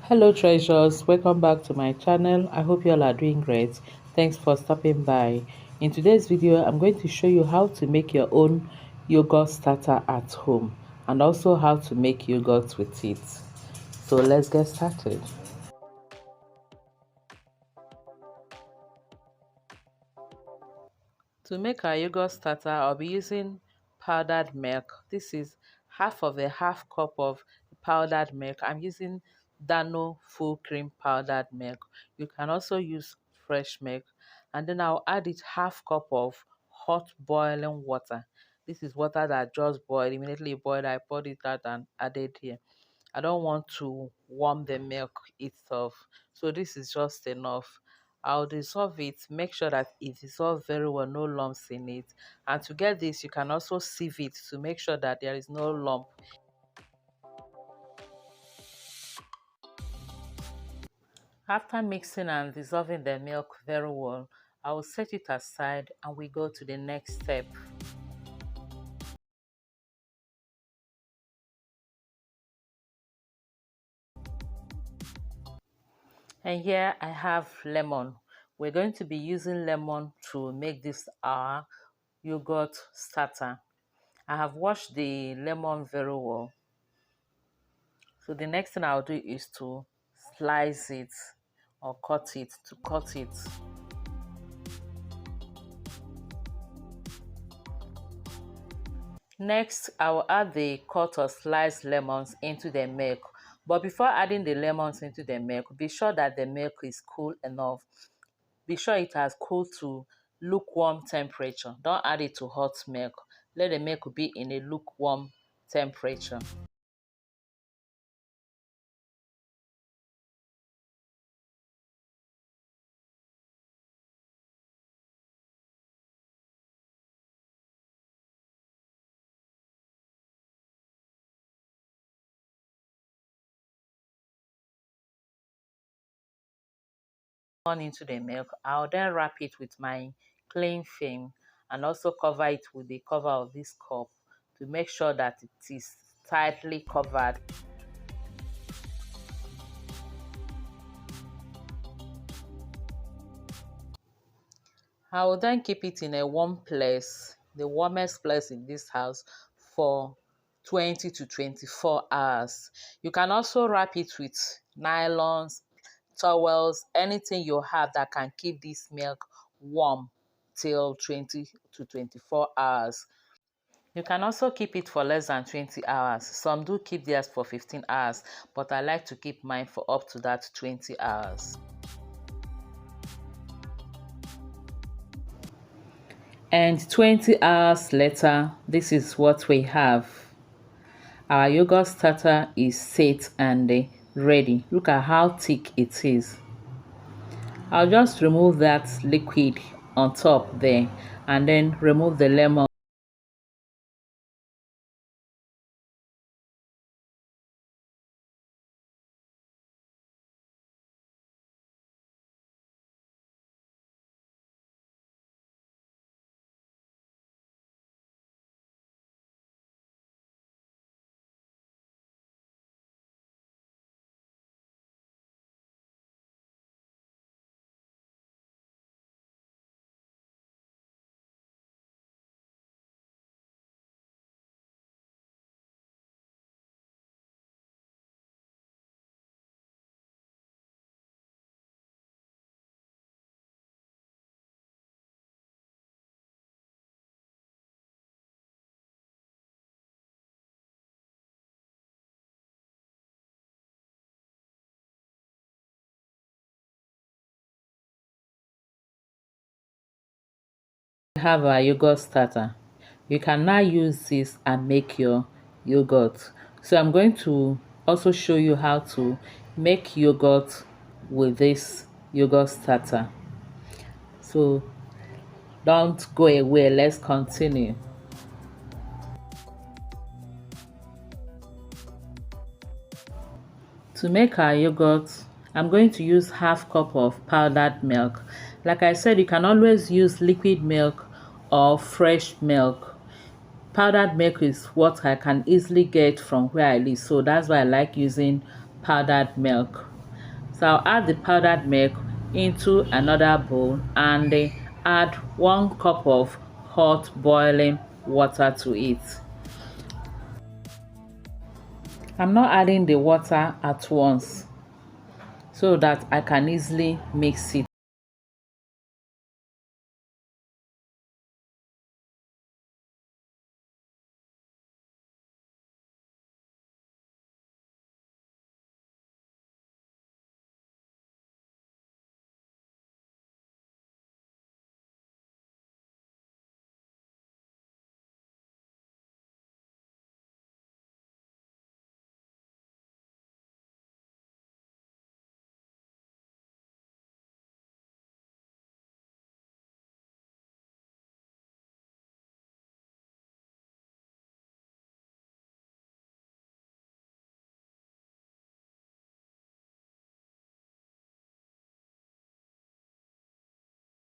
Hello treasures, welcome back to my channel. I hope you all are doing great. Thanks for stopping by. In today's video, I'm going to show you how to make your own yogurt starter at home and also how to make yogurt with it. So let's get started. To make our yogurt starter, I'll be using powdered milk. This is half of a half cup of powdered milk. I'm using Dano full cream powdered milk. You can also use fresh milk. And then I'll add it half cup of hot boiling water. This is water that just boiled, immediately boiled. I poured it out and added here. I don't want to warm the milk itself. So this is just enough. I'll dissolve it, make sure that it dissolves very well, no lumps in it. And to get this, you can also sieve it to make sure that there is no lump. After mixing and dissolving the milk very well, I will set it aside and we go to the next step. And here I have lemon. We're going to be using lemon to make this our yogurt starter. I have washed the lemon very well. So the next thing I'll do is to slice it or cut it, to cut it. Next, I will add the cut or sliced lemons into the milk. But before adding the lemons into the milk, be sure that the milk is cool enough. Be sure it has cooled to lukewarm temperature. Don't add it to hot milk. Let the milk be in a lukewarm temperature. On into the milk. I'll then wrap it with my cling film and also cover it with the cover of this cup to make sure that it is tightly covered. I will then keep it in a warm place, the warmest place in this house, for 20 to 24 hours. You can also wrap it with nylons, towels, anything you have that can keep this milk warm till 20 to 24 hours. You can also keep it for less than 20 hours. Some do keep theirs for 15 hours, but I like to keep mine for up to that 20 hours. And 20 hours later, this is what we have. Our yogurt starter is set and ready. Look at how thick it is. I'll just remove that liquid on top there and then remove the lemon. Have a yogurt starter. You can now use this and make your yogurt. So I'm going to also show you how to make yogurt with this yogurt starter. So don't go away, let's continue. To make our yogurt, I'm going to use half cup of powdered milk. Like I said, you can always use liquid milk or fresh milk. Powdered milk is what I can easily get from where I live, so that's why I like using powdered milk. So I'll add the powdered milk into another bowl and add 1 cup of hot boiling water to it. I'm not adding the water at once so that I can easily mix it.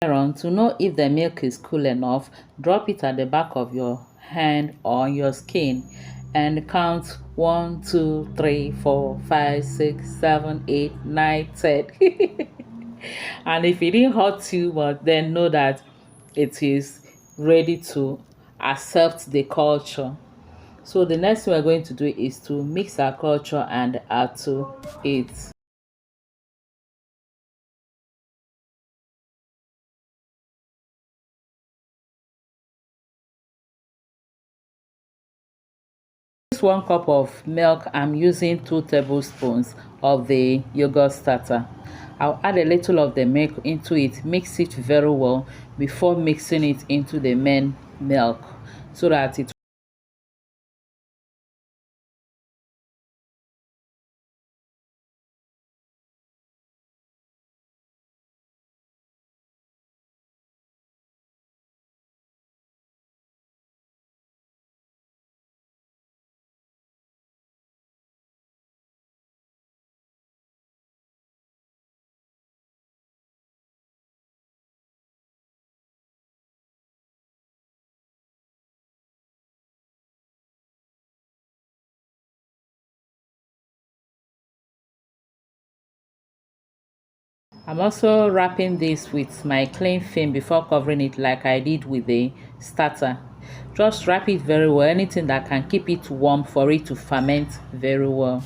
On to know if the milk is cool enough, drop it at the back of your hand or on your skin and count 1, 2, 3, 4, 5, 6, 7, 8, 9, 10. And if it didn't hurt too much, then know that it is ready to accept the culture. So the next thing we're going to do is to mix our culture and add to it. This 1 cup of milk, I'm using 2 tablespoons of the yogurt starter. I'll add a little of the milk into it, mix it very well before mixing it into the main milk so that it. I'm also wrapping this with my cling film before covering it like I did with the starter. Just wrap it very well, anything that can keep it warm for it to ferment very well.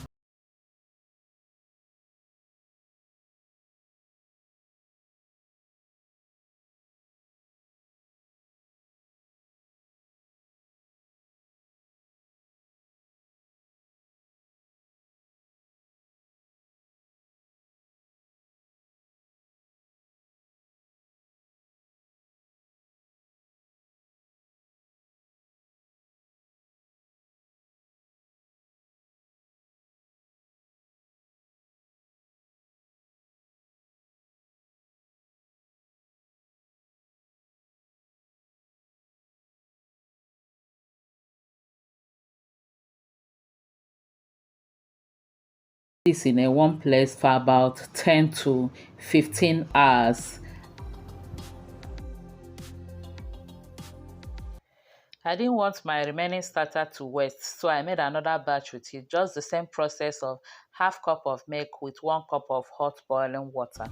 This in a one place for about 10 to 15 hours. I didn't want my remaining starter to waste, so I made another batch with it. Just the same process of 1/2 cup of milk with 1 cup of hot boiling water.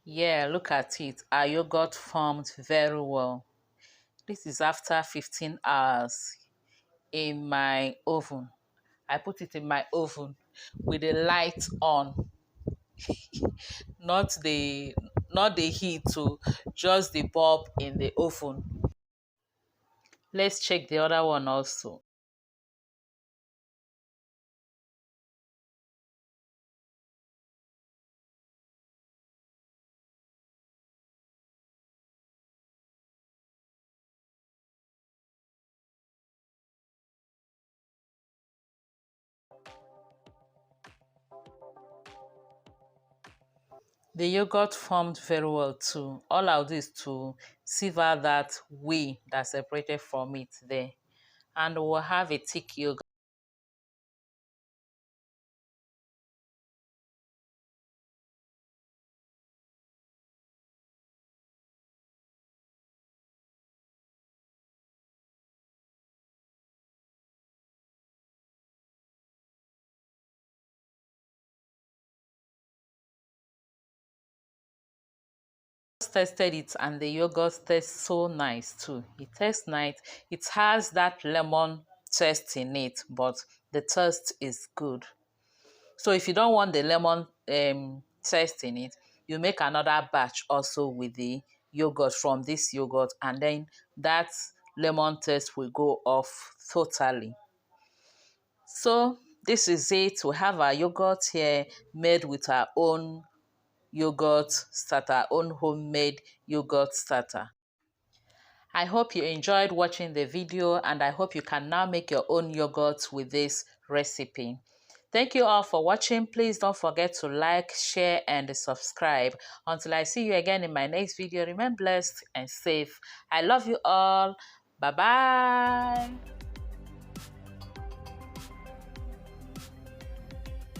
Yeah, look at it. Our yogurt formed very well. This is after 15 hours in my oven. I put it in my oven with the light on, not the not the heat to just the bulb in the oven. Let's check the other one also. The yogurt formed very well too. All I'll do is to sieve out that whey that separated from it there. And we'll have a thick yogurt. Tested it and the yogurt tastes so nice too. It tastes nice. It has that lemon taste in it, but the taste is good. So if you don't want the lemon taste in it, you make another batch also with the yogurt from this yogurt, and then that lemon taste will go off totally. So this is it. We have our yogurt here made with our own yogurt starter, own homemade yogurt starter. I hope you enjoyed watching the video, and I hope you can now make your own yogurt with this recipe. Thank you all for watching. Please don't forget to like, share, and subscribe. Until I see you again in my next video, remain blessed and safe. I love you all. Bye-bye.